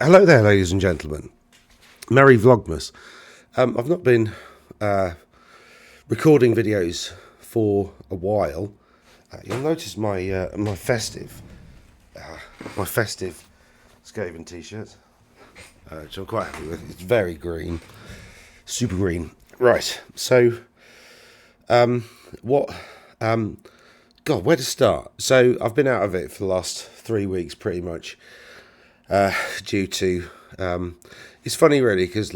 Hello there, ladies and gentlemen. Merry Vlogmas. I've not been recording videos for a while. You'll notice my festive Skaven t-shirt, which I'm quite happy with. It's very green, super green. Right. So, what? God, where to start? So I've been out of it for the last 3 weeks, pretty much, due to. It's funny, really, because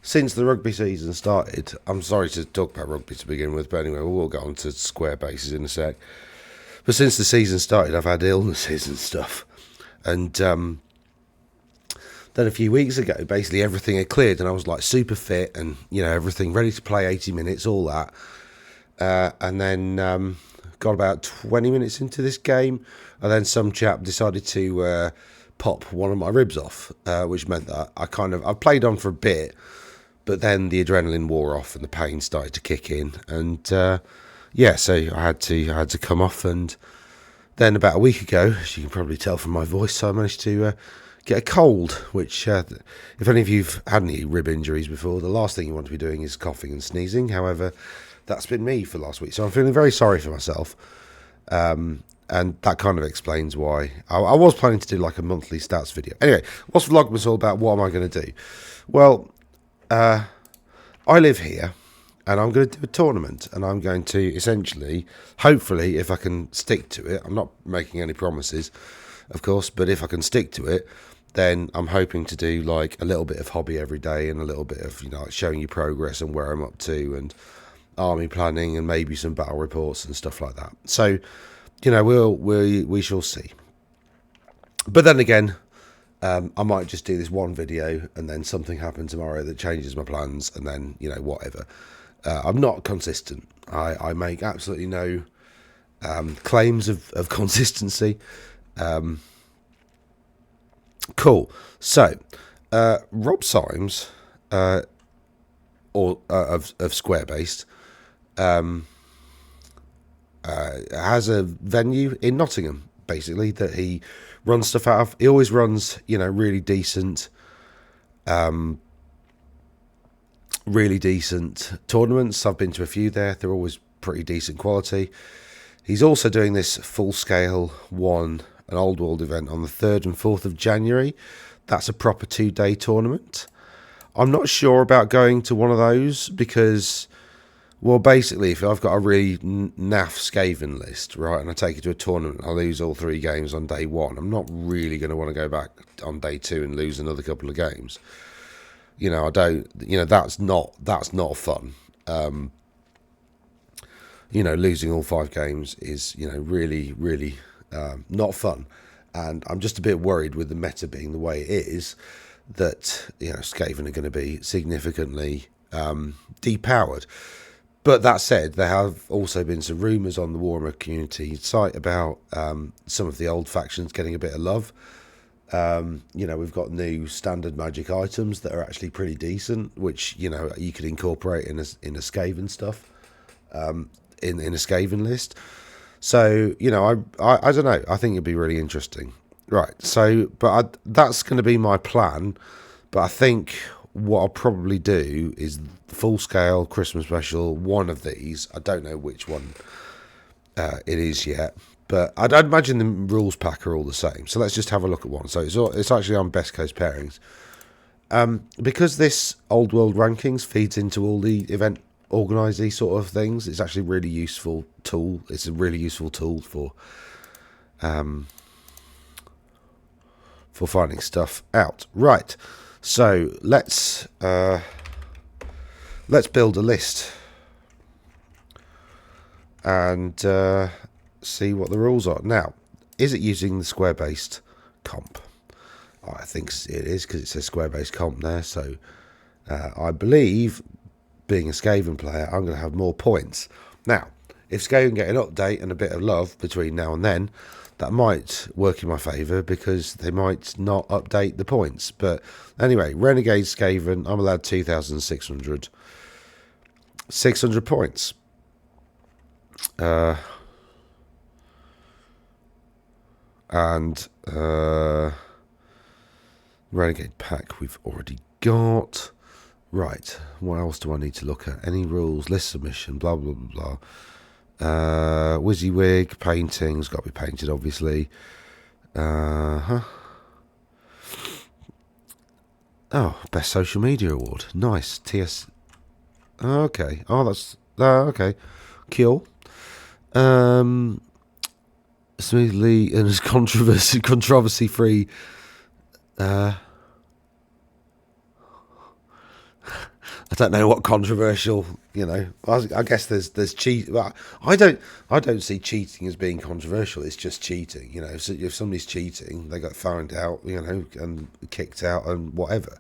since the rugby season started, I'm sorry to talk about rugby to begin with, but anyway, we'll get on to square bases in a sec. But since the season started, I've had illnesses and stuff. And then a few weeks ago, basically everything had cleared and I was like super fit and, everything ready to play 80 minutes, all that. And then got about 20 minutes into this game. And then some chap decided to pop one of my ribs off, which meant that I played on for a bit. But then the adrenaline wore off and the pain started to kick in, and so I had to come off. And then about a week ago, as you can probably tell from my voice, I managed to get a cold. Which, if any of you've had any rib injuries before, the last thing you want to be doing is coughing and sneezing. However, that's been me for last week, so I'm feeling very sorry for myself. And that kind of explains why I was planning to do like a monthly stats video. Anyway, what's Vlogmas all about? What am I going to do? Well, I live here, and I'm going to do a tournament, and I'm going to essentially, hopefully, if I can stick to it, I'm not making any promises, of course, but if I can stick to it, then I'm hoping to do like a little bit of hobby every day and a little bit of, like showing you progress and where I'm up to and army planning and maybe some battle reports and stuff like that. So, we shall see. But then again, I might just do this one video and then something happens tomorrow that changes my plans, and then, whatever. I'm not consistent. I make absolutely no claims of consistency. Cool. So, Rob Symes, of Square Based, has a venue in Nottingham, basically, that he runs stuff out of. He always runs, really decent tournaments. I've been to a few there. They're always pretty decent quality. He's also doing this full-scale an Old World event on the 3rd and 4th of January. That's a proper 2-day tournament. I'm not sure about going to one of those because, well, basically, if I've got a really naff Skaven list, right, and I take it to a tournament, I lose all 3 games on day 1, I'm not really going to want to go back on day 2 and lose another couple of games. I don't, that's not fun. Losing all 5 games is, really, really not fun. And I'm just a bit worried with the meta being the way it is that, Skaven are going to be significantly depowered. But that said, there have also been some rumours on the Warhammer community site about some of the old factions getting a bit of love. We've got new standard magic items that are actually pretty decent, which, you could incorporate in a Skaven stuff, in a Skaven list. So, I don't know. I think it'd be really interesting. Right. So, that's going to be my plan. But I think what I'll probably do is full scale Christmas special, one of these. I don't know which one it is yet, but I'd imagine the rules pack are all the same. So let's just have a look at one. So it's actually on Best Coast Pairings. Because this Old World Rankings feeds into all the event organisey sort of things, it's actually a really useful tool. It's a really useful tool for finding stuff out. Right. So let's build a list and see what the rules are. Now, is it using the square-based comp? I think it is because it says square-based comp there. So I believe, being a Skaven player, I'm going to have more points. Now, if Skaven get an update and a bit of love between now and then, that might work in my favour because they might not update the points. But anyway, Renegade Skaven, I'm allowed 2,600 points. Renegade pack we've already got. Right, what else do I need to look at? Any rules, list submission, blah, blah, blah, blah. WYSIWYG, paintings, got to be painted, obviously. Oh, best social media award. Nice. TS. Oh, okay. Oh, that's. Okay. Cool. Smoothly and as controversy free. I don't know what controversial, I guess there's cheat. I don't see cheating as being controversial. It's just cheating. If somebody's cheating, they got found out, and kicked out and whatever.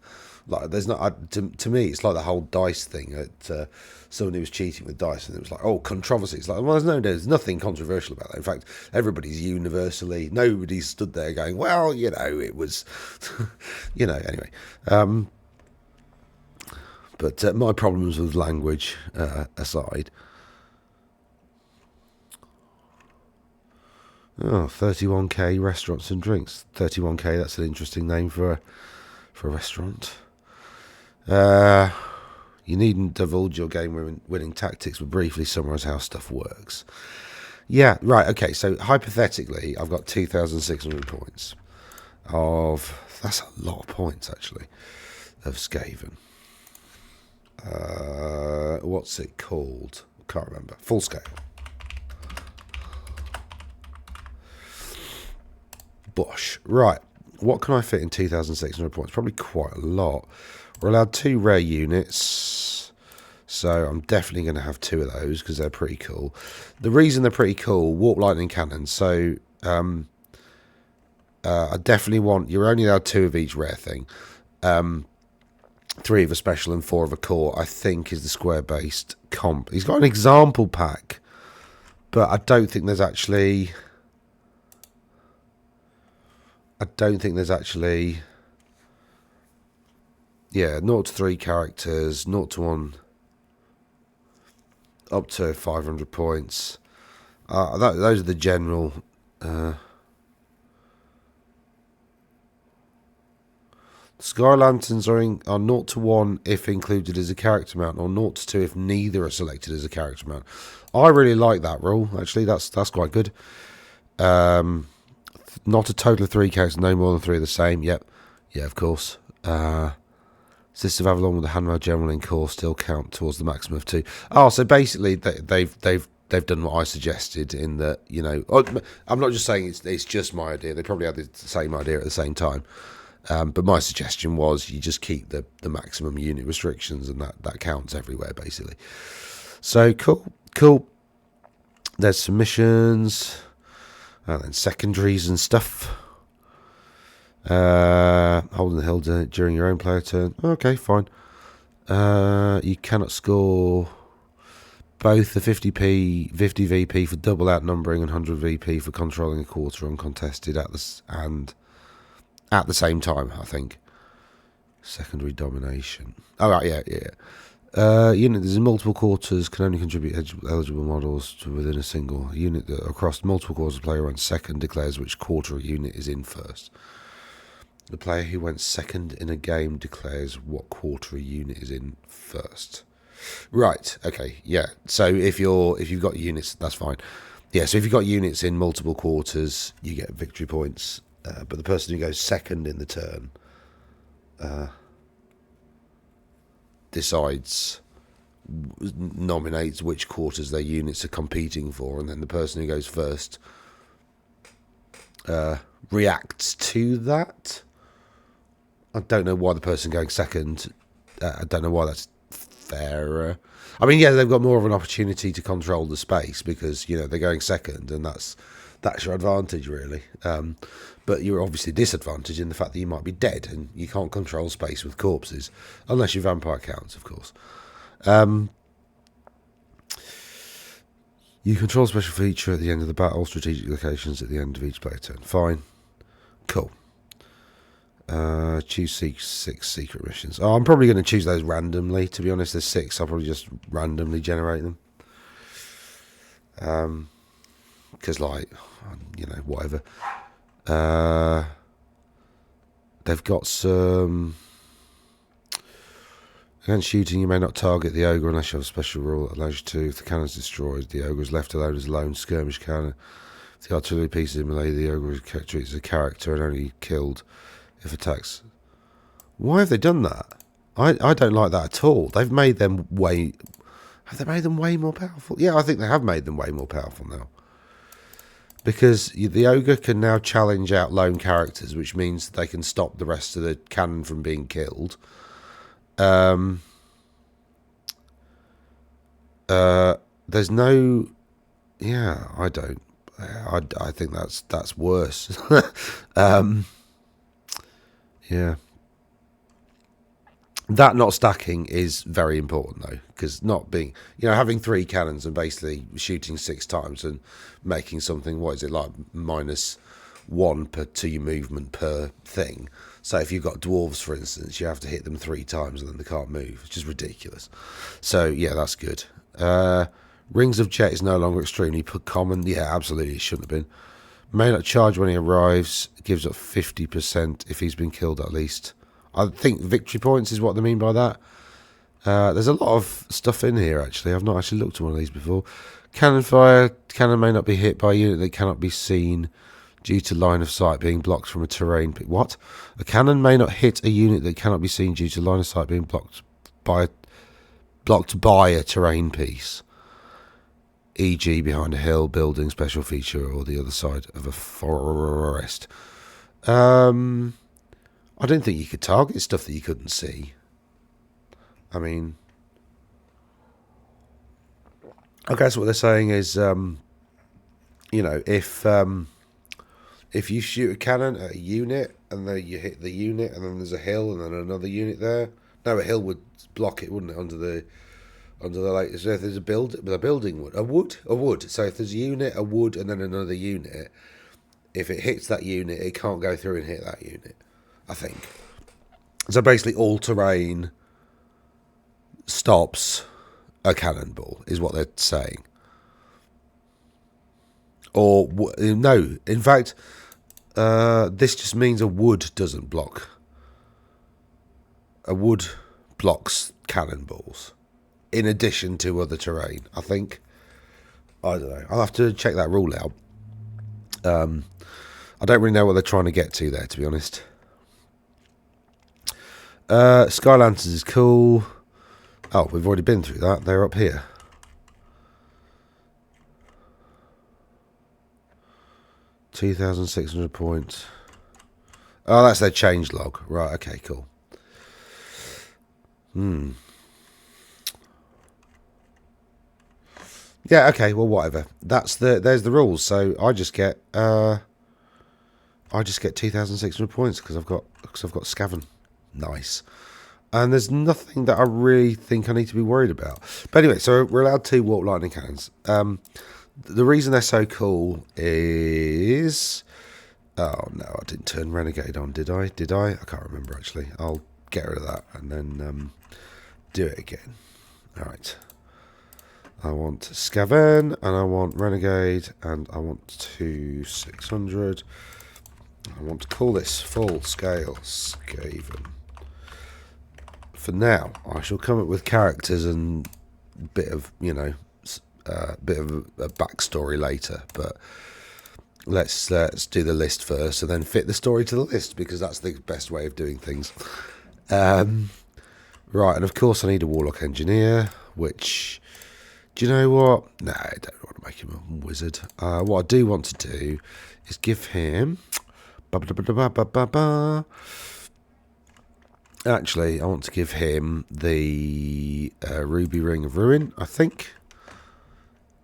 Like there's not to me, it's like the whole dice thing. That somebody was cheating with dice, and it was like, oh, controversy. It's like, well, there's nothing controversial about that. In fact, everybody's universally, nobody's stood there going, well, it was, anyway. But my problems with language aside. Oh, 31k restaurants and drinks. 31k, that's an interesting name for a restaurant. You needn't divulge your game winning tactics, but briefly summarise how stuff works. Yeah, right, okay, so hypothetically, I've got 2,600 points that's a lot of points, actually, of Skaven. What's it called? Can't remember. Full scale. Bosh. Right. What can I fit in 2,600 points? Probably quite a lot. We're allowed 2 rare units, so I'm definitely going to have 2 of those because they're pretty cool. The reason they're pretty cool, warp lightning cannons. So I definitely want. You're only allowed 2 of each rare thing. 3 of a special and 4 of a core, I think, is the square-based comp. He's got an example pack, but I don't think there's actually... Yeah, 0 to 3 characters, 0 to 1, up to 500 points. Those are the general... Sky Lanterns are 0 to 1 if included as a character mount, or 0 to 2 if neither are selected as a character mount. I really like that rule, actually. That's quite good. Not a total of 3 characters, no more than 3 are the same. Yep. Yeah, of course. Sisters of Avalon with the Handmaid General in core still count towards the maximum of 2. Oh, so basically they've done what I suggested in that, I'm not just saying it's just my idea. They probably had the same idea at the same time. But my suggestion was you just keep the maximum unit restrictions, and that counts everywhere, basically. So, cool. There's submissions, and then secondaries and stuff. Holding the hill during your own player turn. Okay, fine. You cannot score both the 50 VP for double outnumbering and 100 VP for controlling a quarter uncontested at the same time, I think. Secondary domination. Oh, right, yeah. Unit that's in multiple quarters can only contribute eligible models to within a single unit that across multiple quarters. The player who went second declares which quarter a unit is in first. The player who went second in a game declares what quarter a unit is in first. Right, okay, yeah. So if you've got units, that's fine. Yeah, so if you've got units in multiple quarters, you get victory points. But the person who goes second in the turn nominates which quarters their units are competing for, and then the person who goes first reacts to that. I don't know why the person going second, I don't know why that's fairer. I mean, yeah, they've got more of an opportunity to control the space because, they're going second, and that's your advantage, really. But you're obviously disadvantaged in the fact that you might be dead and you can't control space with corpses, unless your vampire counts, of course. You control a special feature at the end of the battle, strategic locations at the end of each player turn. Fine. Cool. Choose 6 secret missions. Oh, I'm probably going to choose those randomly, to be honest. There's 6. I'll probably just randomly generate them. Because, whatever. they've got some... Against shooting, you may not target the ogre unless you have a special rule that allows you to. If the cannon's destroyed, the ogre is left alone as a lone skirmish cannon. If the artillery piece is in melee, the ogre is treated as a character and only killed if attacks. Why have they done that? I don't like that at all. They've made them way... Have they made them way more powerful? Yeah, I think they have made them way more powerful now. Because the ogre can now challenge out lone characters, which means they can stop the rest of the cannon from being killed. There's no... Yeah, I don't. I think that's worse. Yeah. That not stacking is very important though, because not being, having 3 cannons and basically shooting 6 times and making something, what is it, like -1 to your movement per thing. So if you've got dwarves, for instance, you have to hit them 3 times and then they can't move, which is ridiculous. So yeah, that's good. Rings of Jet is no longer extremely common. Yeah, absolutely, it shouldn't have been. May not charge when he arrives. Gives up 50% if he's been killed at least. I think victory points is what they mean by that. There's a lot of stuff in here, actually. I've not actually looked at one of these before. Cannon fire. Cannon may not be hit by a unit that cannot be seen due to line of sight being blocked from a terrain. What? A cannon may not hit a unit that cannot be seen due to line of sight being blocked by a terrain piece. E.g. behind a hill, building, special feature, or the other side of a forest. I didn't think you could target stuff that you couldn't see. I mean, I guess what they're saying is, if you shoot a cannon at a unit and then you hit the unit and then there's a hill and then another unit there. No, a hill would block it, wouldn't it, under the lake? So if there's a building would. A wood. So if there's a unit, a wood, and then another unit, if it hits that unit, it can't go through and hit that unit, I think. So basically all terrain stops a cannonball, is what they're saying. Or, no, in fact, this just means a wood doesn't block. A wood blocks cannonballs, in addition to other terrain, I think. I don't know. I'll have to check that rule out. I don't really know what they're trying to get to there, to be honest. Sky Lanterns is cool. Oh, we've already been through that. They're up here. $2,600 points. Oh, that's their change log. Right, okay, cool. Yeah, okay, well, whatever. There's the rules. So I just get 2,600 points because I've got Skaven. Nice. And there's nothing that I really think I need to be worried about. But anyway, so we're allowed 2 warp lightning cannons. The reason they're so cool is... Oh, no, I didn't turn Renegade on, did I? I can't remember, actually. I'll get rid of that and then do it again. All right. I want Skaven, and I want Renegade, and I want 2,600. I want to call this full scale Skaven. For now, I shall come up with characters and a bit of a backstory later, but let's do the list first and then fit the story to the list, because that's the best way of doing things. Right, and of course I need a Warlock Engineer, which, do you know what? No, I don't want to make him a wizard. What I do want to do is give him... Actually, I want to give him the Ruby Ring of Ruin, I think.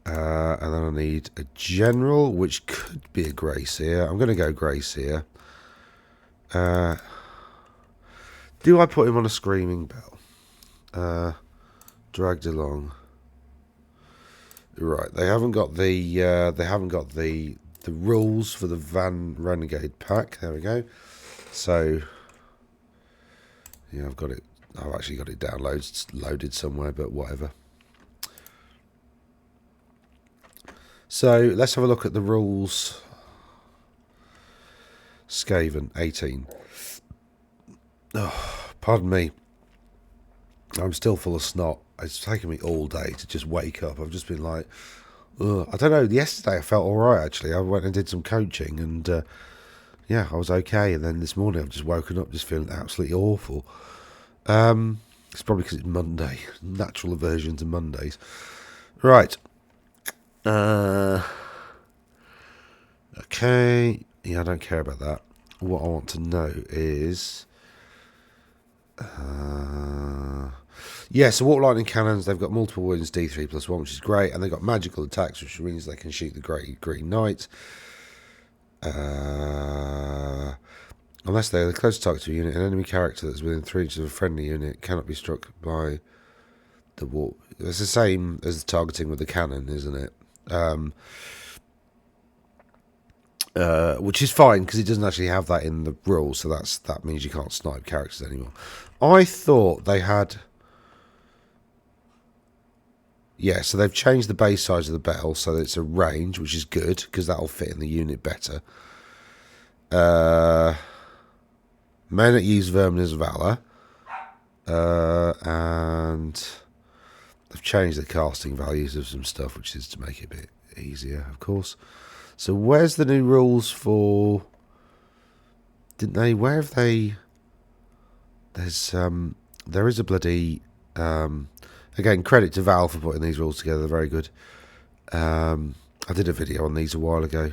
And then I need a General, which could be a Grey Seer. I'm going to go Grey Seer. Do I put him on a Screaming Bell? Dragged along. Right, they haven't got the rules for the Van Renegade pack. There we go. So yeah, I've got it. I've actually got it downloaded, it's loaded somewhere, but whatever. So let's have a look at the rules. Skaven 18. Pardon me. I'm still full of snot. It's taken me all day to just wake up. I've just been like, ugh. I don't know. Yesterday I felt all right, actually. I went and did some coaching and, yeah, I was okay. And then this morning I've just woken up just feeling absolutely awful. It's probably because it's Monday. Natural aversion to Mondays. Right. Okay. Yeah, I don't care about that. What I want to know is... yeah, so Water Lightning Cannons, they've got multiple wounds, D3+1, which is great, and they've got magical attacks, which means they can shoot the Great Green Knight. Unless they are the closest target to a unit, an enemy character that's within 3 inches of a friendly unit cannot be struck by the water. It's the same as the targeting with the cannon, isn't it? Which is fine because it doesn't actually have that in the rules, so that means you can't snipe characters anymore. I thought they had... Yeah, so they've changed the base size of the bell so that it's a range, which is good because that'll fit in the unit better. Men that use Verminous Valor, and they've changed the casting values of some stuff, which is to make it a bit easier, of course. So where's the new rules for... Didn't they... Where have they... There's... There is a bloody... Again, credit to Val for putting these rules together. They're very good. I did a video on these a while ago.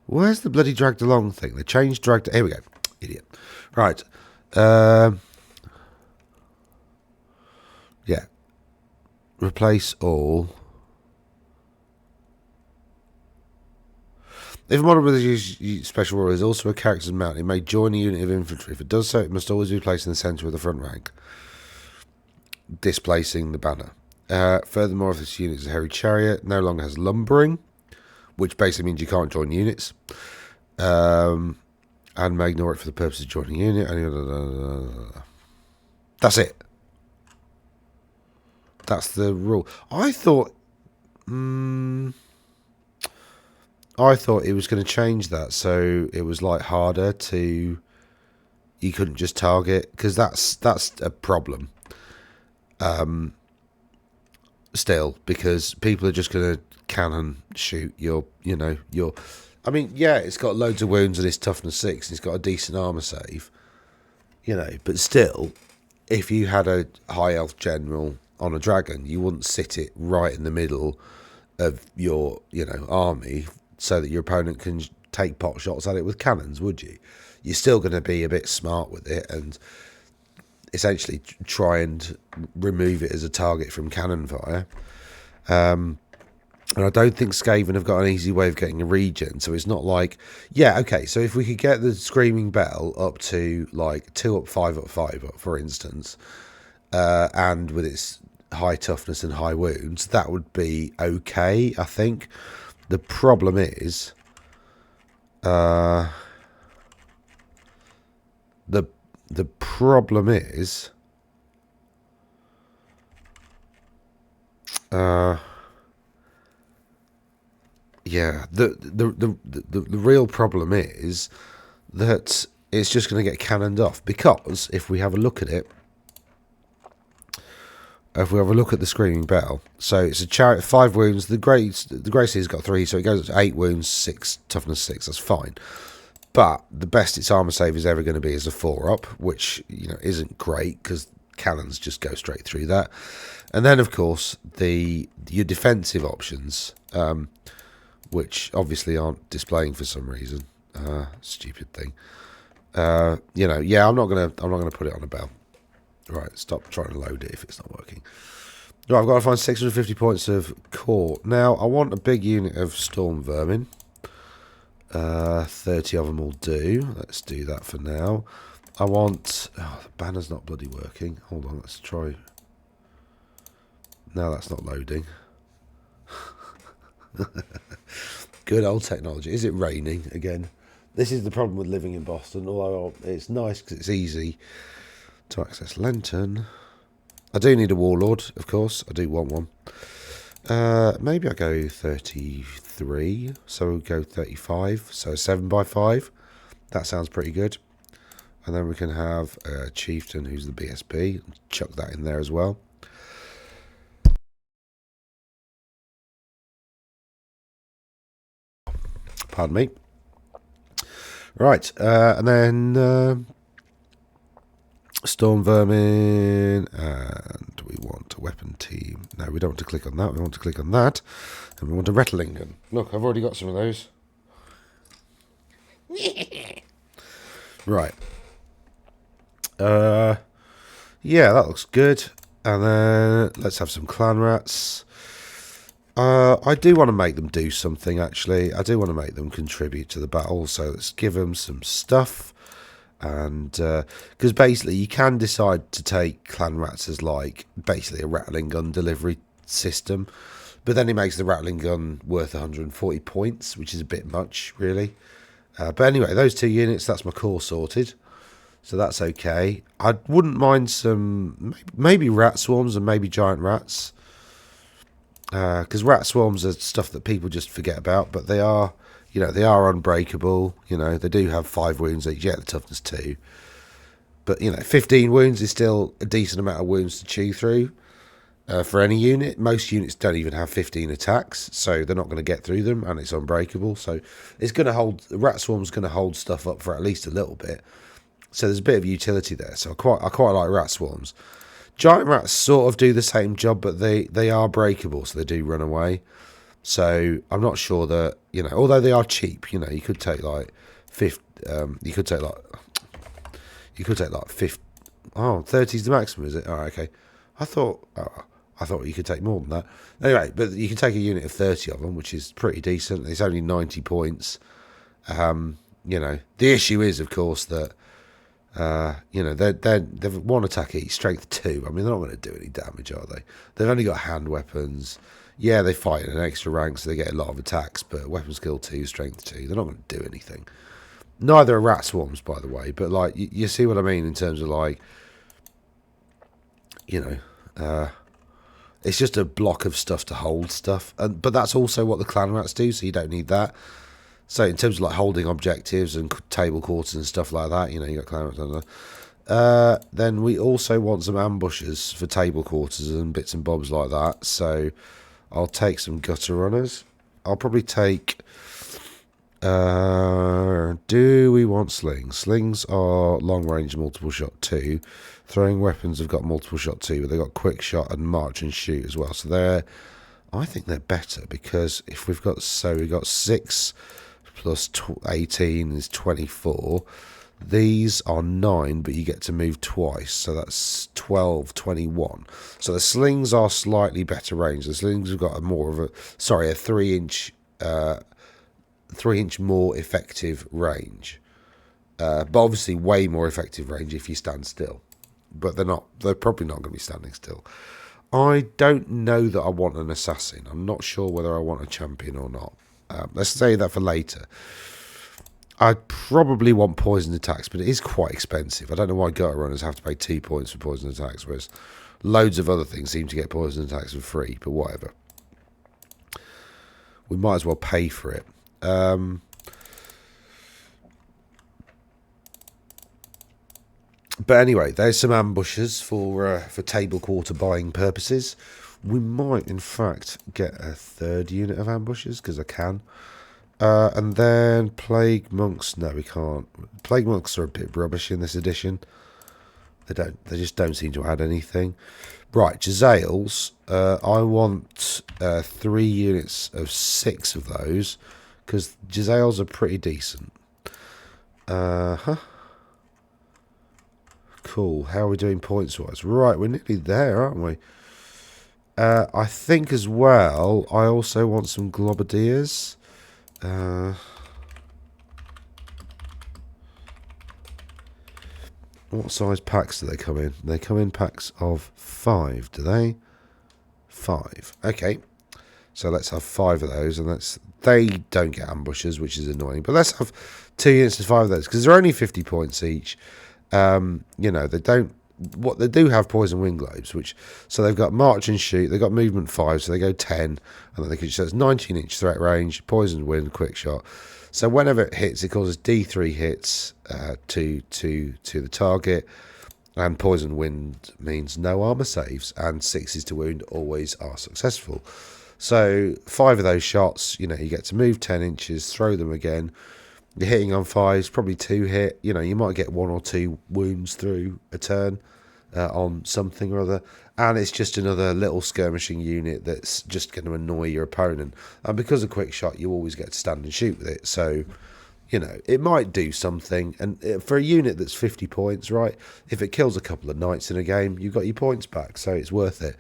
Where's the bloody dragged along thing? They changed dragged... Here we go. Idiot. Right. Yeah. Replace all... If a model with a special rule is also a character's mount, it may join a unit of infantry. If it does so, it must always be placed in the centre of the front rank, displacing the banner. Furthermore, if this unit is a hairy chariot, no longer has lumbering, which basically means you can't join units, and may ignore it for the purpose of joining a unit. That's it. That's the rule. I thought it was going to change that, so it was like harder to... You couldn't just target, because that's a problem. Still, because people are just going to cannon shoot your... I mean, yeah, it's got loads of wounds and it's toughness 6, and it's got a decent armour save. But still, if you had a high elf general on a dragon, you wouldn't sit it right in the middle of your, army, so that your opponent can take pot shots at it with cannons, would you? You're still going to be a bit smart with it and essentially try and remove it as a target from cannon fire. And I don't think Skaven have got an easy way of getting a regen, so it's not like... Yeah, okay, so if we could get the Screaming Bell up to, like, 2 up, 5 up, 5 up, for instance, and with its high toughness and high wounds, that would be okay, I think. The problem is, the problem is, yeah, the real problem is that it's just going to get cannoned off, because if we have a look at it, if we have a look at the Screaming Bell, so it's a chariot, 5 wounds. The Gracie's got 3, so it goes to 8 wounds, 6 toughness 6. That's fine. But the best its armor save is ever going to be is a 4 up, which isn't great because cannons just go straight through that. And then of course your defensive options, which obviously aren't displaying for some reason. Stupid thing. Yeah, I'm not gonna put it on a bell. Right, stop trying to load it if it's not working. Right, I've got to find 650 points of core. Now, I want a big unit of Storm Vermin. 30 of them will do. Let's do that for now. I want... Oh, the banner's not bloody working. Hold on, let's try... No, that's not loading. Good old technology. Is it raining again? This is the problem with living in Boston, although it's nice because it's easy to access Lantern. I do need a Warlord, of course. I do want one. Maybe I go 33, so we'll go 35. So 7 by 5. That sounds pretty good. And then we can have a chieftain who's the BSP. Chuck that in there as well. Pardon me. Right, and then Storm Vermin, and we want a weapon team. No, we don't want to click on that. We want to click on that, and we want a Rettlingen. Look, I've already got some of those. Right. Yeah, that looks good. And then let's have some clan rats. I do want to make them do something, actually. I do want to make them contribute to the battle, so let's give them some stuff. And because basically you can decide to take clan rats as like basically a rattling gun delivery system, but then it makes the rattling gun worth 140 points, which is a bit much, really. But anyway, those 2 units, that's my core sorted. So that's okay. I wouldn't mind some, maybe rat swarms and maybe giant rats. Because rat swarms are stuff that people just forget about, but they are, you know, they are unbreakable. You know, they do have 5 wounds each. Yeah, the toughness 2. But, you know, 15 wounds is still a decent amount of wounds to chew through for any unit. Most units don't even have 15 attacks, so they're not going to get through them, and it's unbreakable. So it's going to hold, rat swarm's going to hold stuff up for at least a little bit. So there's a bit of utility there. So I quite like rat swarms. Giant rats sort of do the same job, but they are breakable, so they do run away. So I'm not sure that, you know, although they are cheap, you know, you could take like 50, you could take like 50. Oh, 30 is the maximum, is it? Oh, okay. I thought you could take more than that. Anyway, but you can take a unit of 30 of them, which is pretty decent. It's only 90 points. You know, the issue is, of course, that you know, they've 1 attack each, strength 2. I mean, they're not going to do any damage, are they? They've only got hand weapons. Yeah, they fight in an extra rank, so they get a lot of attacks, but weapon skill 2, strength 2, they're not going to do anything. Neither are rat swarms, by the way, but, like, you see what I mean in terms of, like, you know, it's just a block of stuff to hold stuff. But that's also what the clan rats do, so you don't need that. So in terms of like holding objectives and table quarters and stuff like that, you know, you got clan rats on there. Then we also want some ambushes for table quarters and bits and bobs like that. So I'll take some gutter runners. I'll probably take... do we want slings? Slings are long range multiple shot 2. Throwing weapons have got multiple shot 2, but they've got quick shot and march and shoot as well. So I think they're better, because if we've got 6 plus 18 is 24. These are 9, but you get to move twice, so that's 12, 21. So the slings are slightly better range. The slings have got a 3-inch, 3-inch more effective range. But obviously way more effective range if you stand still. But they're probably not going to be standing still. I don't know that I want an assassin. I'm not sure whether I want a champion or not. Let's say that for later. I probably want poison attacks, but it is quite expensive. I don't know why gutter runners have to pay 2 points for poison attacks, whereas loads of other things seem to get poison attacks for free, but whatever. We might as well pay for it. But anyway, there's some ambushes for table quarter buying purposes. We might, in fact, get a 3rd unit of ambushes, because I can. And then Plague Monks. No, we can't. Plague Monks are a bit rubbish in this edition. They just don't seem to add anything. Right, Jezzails. I want 3 units of 6 of those, because Jezzails are pretty decent. Cool. How are we doing points-wise? Right, we're nearly there, aren't we? I think as well, I also want some Globadiers. What size packs do they come in? They come in packs of 5, do they? 5. Okay. So let's have 5 of those, and they don't get ambushes, which is annoying. But let's have 2 units of 5 of those, because they're only 50 points each. You know, they do have poison wind globes, so they've got march and shoot, they've got movement 5, so they go 10, and then so it's 19-inch threat range, poison wind, quick shot. So whenever it hits, it causes D3 hits to the target. And Poison Wind means no armor saves, and 6s to wound always are successful. So 5 of those shots, you get to move 10 inches, throw them again. You're hitting on 5s, probably 2 hit. You might get 1 or 2 wounds through a turn on something or other. And it's just another little skirmishing unit that's just going to annoy your opponent. And because of quick shot, you always get to stand and shoot with it. So it might do something. And for a unit that's 50 points, right, if it kills a couple of knights in a game, you've got your points back, so it's worth it.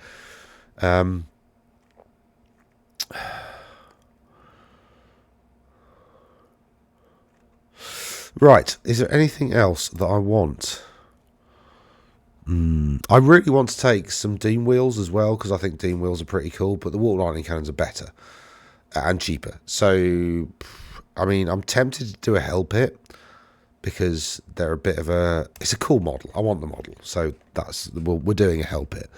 Right, is there anything else that I want? I really want to take some Doom Wheels as well, because I think Doom Wheels are pretty cool, but the Wall Lightning Cannons are better and cheaper. So I'm tempted to do a Hell Pit because they're a bit of it's a cool model. I want the model, so we're doing a Hell Pit.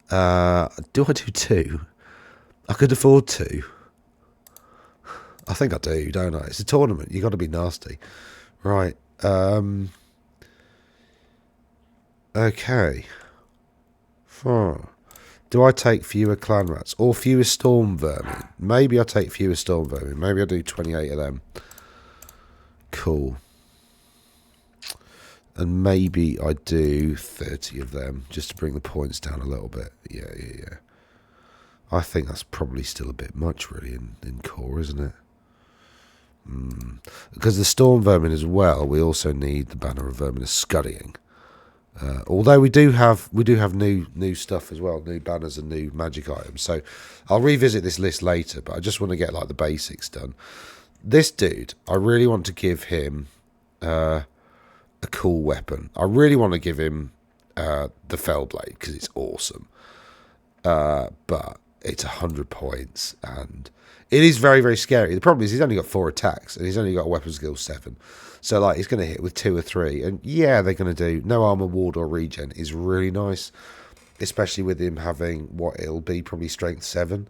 Do I do 2? I could afford 2. I think I do, don't I? It's a tournament. You got to be nasty, right? Okay. Do I take fewer clan rats or fewer storm vermin? Maybe I take fewer storm vermin. Maybe I do 28 of them. Cool. And maybe I do 30 of them just to bring the points down a little bit. Yeah. I think that's probably still a bit much, really, in core, isn't it? Because the storm vermin as well, we also need the banner of vermin scurrying. Although we do have new stuff as well, new banners and new magic items. So I'll revisit this list later, but I just want to get the basics done. This dude, I really want to give him a cool weapon. I really want to give him the Fellblade because it's awesome. But it's 100 points and it is very, very scary. The problem is he's only got 4 attacks and he's only got a weapon skill 7. So he's going to hit with 2 or 3. And yeah, they're going to do no armor, ward or regen is really nice. Especially with him having what it'll be, probably strength 7.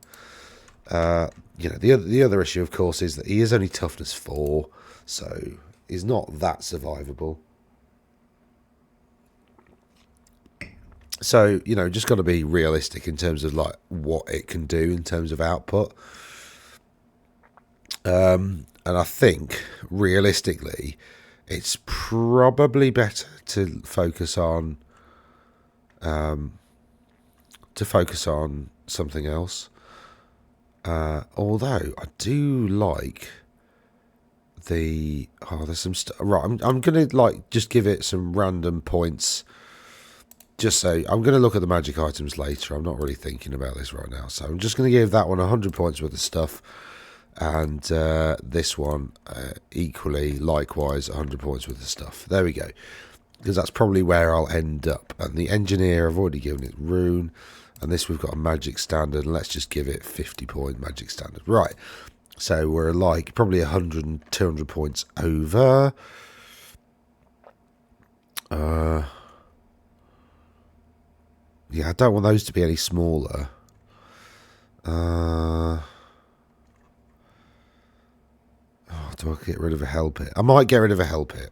The other issue, of course, is that he is only toughness 4. So he's not that survivable. So, just got to be realistic in terms of what it can do in terms of output. And I think realistically, it's probably better to focus on something else. Although I do like there's some stuff. Right, I'm gonna just give it some random points. Just say I'm going to look at the magic items later. I'm not really thinking about this right now, so I'm just going to give that one 100 points worth of stuff, and this one equally, likewise, 100 points worth of stuff. There we go, because that's probably where I'll end up. And the engineer, I've already given it rune, and this we've got a magic standard, and let's just give it 50 point magic standard. Right, so we're probably 100 and 200 points over. Yeah, I don't want those to be any smaller. Do I get rid of a Hell Pit? I might get rid of a Hell Pit.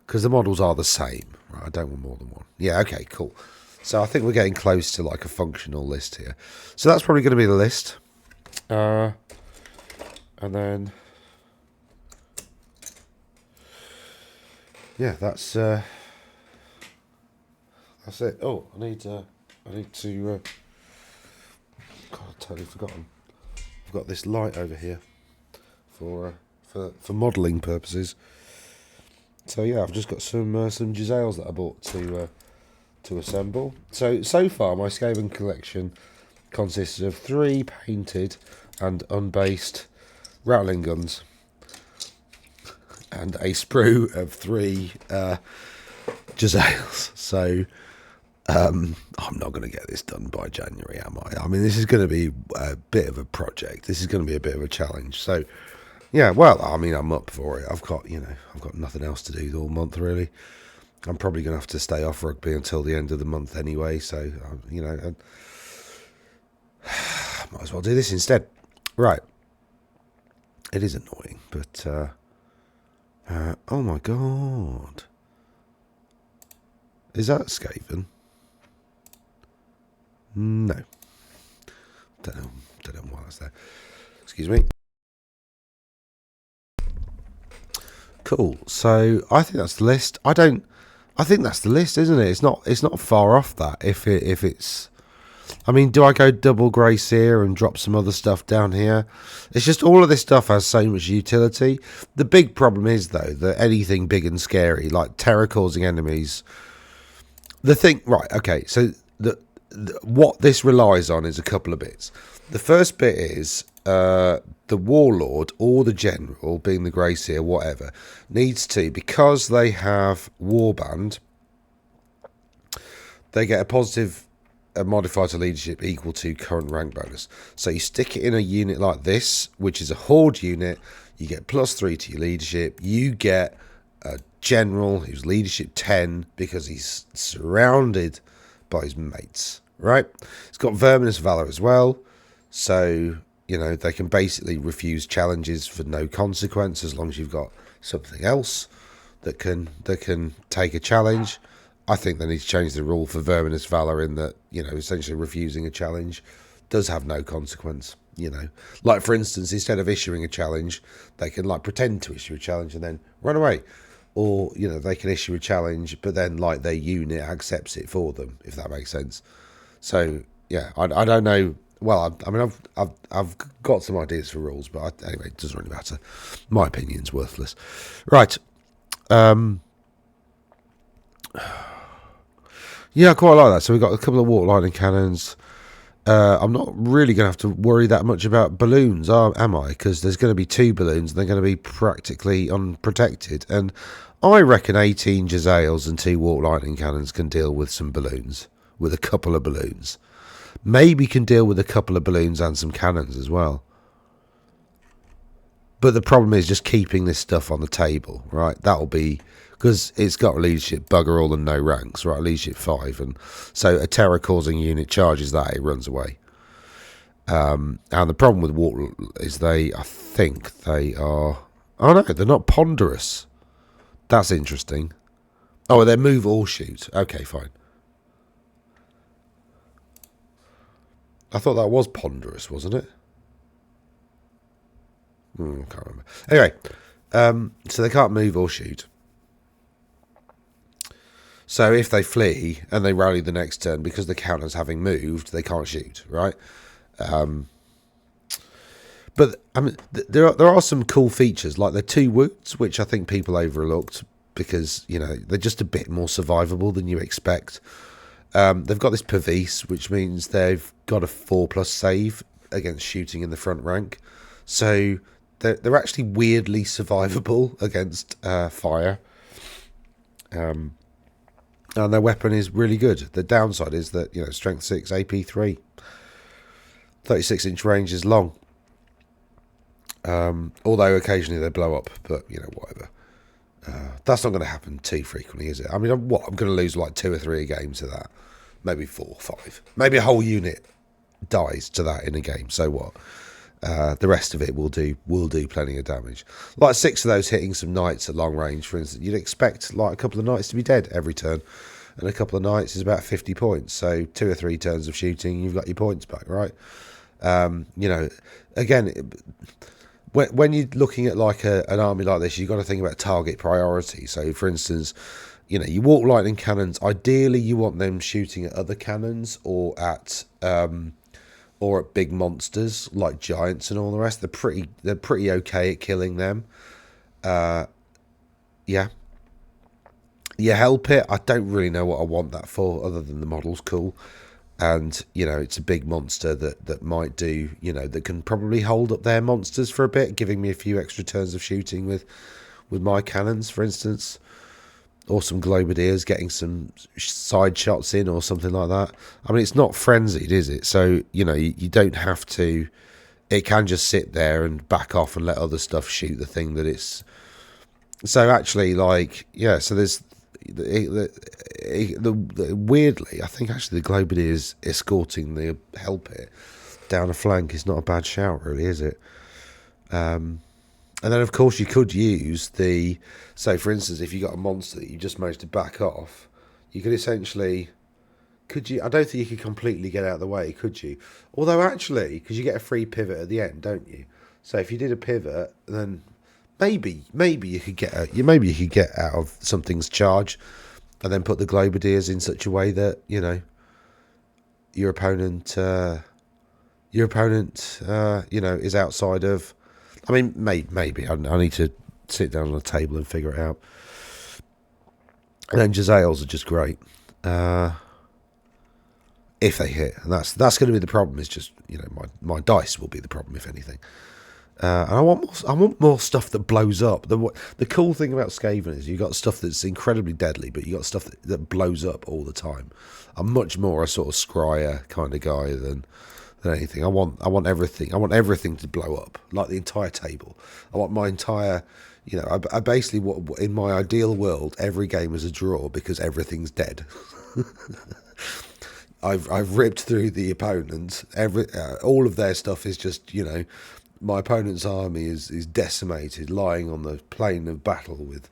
Because the models are the same. Right, I don't want more than one. Yeah, okay, cool. So I think we're getting close to a functional list here. So that's probably going to be the list. And then... yeah, that's it. Oh, I need to. God, I've totally forgotten. I've got this light over here for modelling purposes. So yeah, I've just got some Giselles that I bought to assemble. So far, my Skaven collection consists of 3 painted and unbased rattling guns, and a sprue of 3 Giselles. So I'm not going to get this done by January, am I? I mean, this is going to be a bit of a project. This is going to be a bit of a challenge. So, yeah, well, I mean, I'm up for it. I've got nothing else to do all month, really. I'm probably going to have to stay off rugby until the end of the month anyway. So, I might as well do this instead. Right. It is annoying, but oh my god, is that Skaven? No, don't know why that's there. Excuse me. Cool. So I think that's the list. I think that's the list, isn't it? It's not far off that. If it's, I mean, do I go double grey seer and drop some other stuff down here? It's just all of this stuff has so much utility. The big problem is though that anything big and scary like terror causing enemies. The thing, right? Okay, so what this relies on is a couple of bits. The first bit is the warlord or the general, being the grey seer, whatever, needs to, because they have warband, they get a positive modifier to leadership equal to current rank bonus. So you stick it in a unit like this, which is a horde unit, you get +3 to your leadership. You get a general who's leadership 10 because he's surrounded by his mates, right? It's got verminous valor as well, so you know they can basically refuse challenges for no consequence as long as you've got something else that can take a challenge. I think they need to change the rule for verminous valor in that, you know, essentially refusing a challenge does have no consequence. You know, like for instance, instead of issuing a challenge, they can like pretend to issue a challenge and then run away. Or, you know, they can issue a challenge, but then like their unit accepts it for them, if that makes sense. So yeah, I don't know. Well, I mean, I've got some ideas for rules, but anyway, it doesn't really matter. My opinion's worthless. Right. Yeah, I quite like that. So we've got a couple of water lightning cannons. I'm not really going to have to worry that much about balloons, am I? Because there's going to be 2 balloons, and they're going to be practically unprotected. And I reckon 18 Jezzails and 2 water lightning cannons can deal with some balloons, with a couple of balloons. Maybe can deal with a couple of balloons and some cannons as well. But the problem is just keeping this stuff on the table, right? That'll be, because it's got leadership bugger all and no ranks, right? Leadership 5, and so a terror causing unit charges that, it runs away. And the problem with water is I think they are, oh no, they're not ponderous. That's interesting. Oh, they move or shoot. Okay, fine. I thought that was ponderous, wasn't it? Can't remember. Anyway, so they can't move or shoot. So if they flee and they rally the next turn, because the counter's having moved, they can't shoot, right? But I mean, there are some cool features, like the 2 wounds, which I think people overlooked because, you know, they're just a bit more survivable than you expect. They've got this Pervice, which means they've got a 4+ save against shooting in the front rank. So they're actually weirdly survivable against fire. And their weapon is really good. The downside is that, you know, strength 6, AP 3, 36-inch range is long. Although occasionally they blow up, but you know, whatever. That's not going to happen too frequently, is it? I mean, I'm going to lose like 2 or 3 a game to that. Maybe 4 or 5. Maybe a whole unit dies to that in a game. So what? The rest of it will do plenty of damage. Like 6 of those hitting some knights at long range, for instance. You'd expect like a couple of knights to be dead every turn, and a couple of knights is about 50 points. So 2 or 3 turns of shooting, you've got your points back, right? You know, again, when you're looking at like an army like this, you've got to think about target priority. So, for instance, you know, you walk lightning cannons. Ideally, you want them shooting at other cannons or at big monsters like giants and all the rest. They're pretty okay at killing them. Yeah. Your Hell Pit, I don't really know what I want that for, other than the model's cool. And, you know, it's a big monster that might do, you know, that can probably hold up their monsters for a bit, giving me a few extra turns of shooting with my cannons, for instance. Or some Globadiers getting some side shots in or something like that. I mean, it's not frenzied, is it? So, you know, you don't have to... It can just sit there and back off and let other stuff shoot the thing that it's... So, actually, like, yeah, so there's... weirdly, I think actually the Globadiers escorting the Hell Pit down a flank is not a bad shout, really, is it? And then, of course, you could use the... So, for instance, if you got a monster that you just managed to back off, you could essentially... Could you? I don't think you could completely get out of the way, could you? Although, actually, because you get a free pivot at the end, don't you? So if you did a pivot, then maybe you could get maybe you could get out of something's charge, and then put the Globadiers in such a way that your opponent is outside of. I mean, maybe I need to sit down on a table and figure it out. And then Jezzails are just great if they hit, and that's going to be the problem. Is just my dice will be the problem if anything. And I want more stuff that blows up. The cool thing about Skaven is you got stuff that's incredibly deadly, but you got stuff that blows up all the time. I'm much more a sort of scryer kind of guy than anything. I want everything. I want everything to blow up, like the entire table. I want my entire, I basically in my ideal world, every game is a draw because everything's dead. I've ripped through the opponents. All of their stuff is just my opponent's army is decimated, lying on the plain of battle with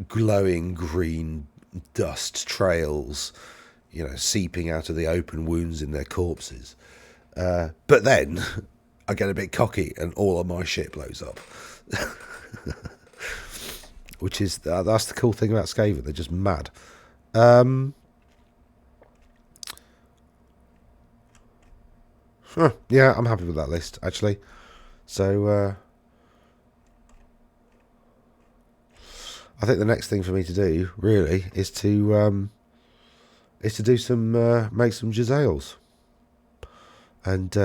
glowing green dust trails, seeping out of the open wounds in their corpses. But then I get a bit cocky and all of my shit blows up. Which is that's the cool thing about Skaven. They're just mad. Yeah, I'm happy with that list, actually. So, I think the next thing for me to do, really, is to do some, make some Jezzails. And,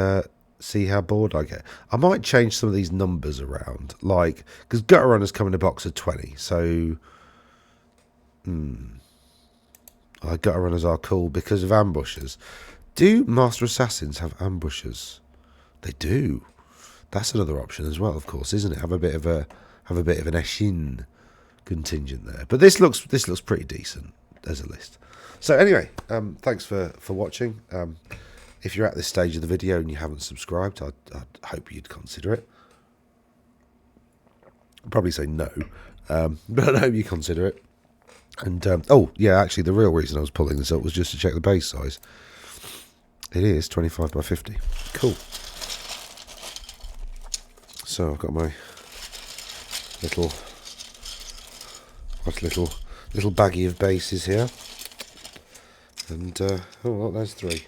see how bored I get. I might change some of these numbers around, because Gutter Runners come in a box of 20, so... Gutter Runners are cool because of ambushers. Do Master Assassins have ambushers? They do. That's another option as well, of course, isn't it? Have a bit of an Eshin contingent there. But this looks pretty decent as a list. So anyway, thanks for watching. If you're at this stage of the video and you haven't subscribed, I'd hope you'd consider it. I'd probably say no, but I hope you consider it. And oh yeah, actually, the real reason I was pulling this up was just to check the base size. It is 25 by 50. Cool. So I've got my little baggie of bases here, and oh, there's 3.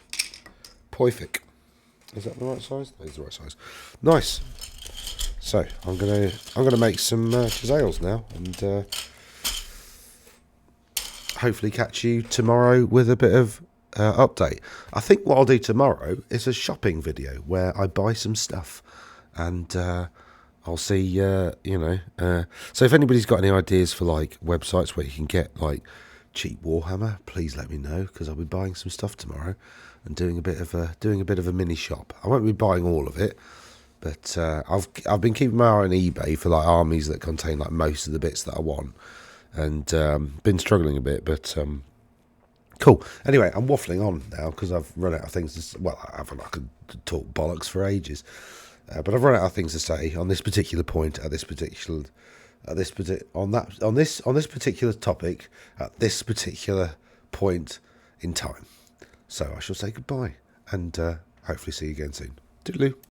Perfect. Is that the right size? That is the right size. Nice. So I'm gonna make some Jezzails now, and hopefully catch you tomorrow with a bit of update. I think what I'll do tomorrow is a shopping video where I buy some stuff, and I'll see. So if anybody's got any ideas for websites where you can get cheap Warhammer, please let me know, because I'll be buying some stuff tomorrow and doing a bit of a mini shop. I won't be buying all of it, but I've been keeping my eye on eBay for armies that contain most of the bits that I want, and been struggling a bit, but. Cool. Anyway, I'm waffling on now because I've run out of things to say. Well, I could talk bollocks for ages, but I've run out of things to say on this particular point on this particular topic at this particular point in time. So I shall say goodbye and hopefully see you again soon. Toodaloo.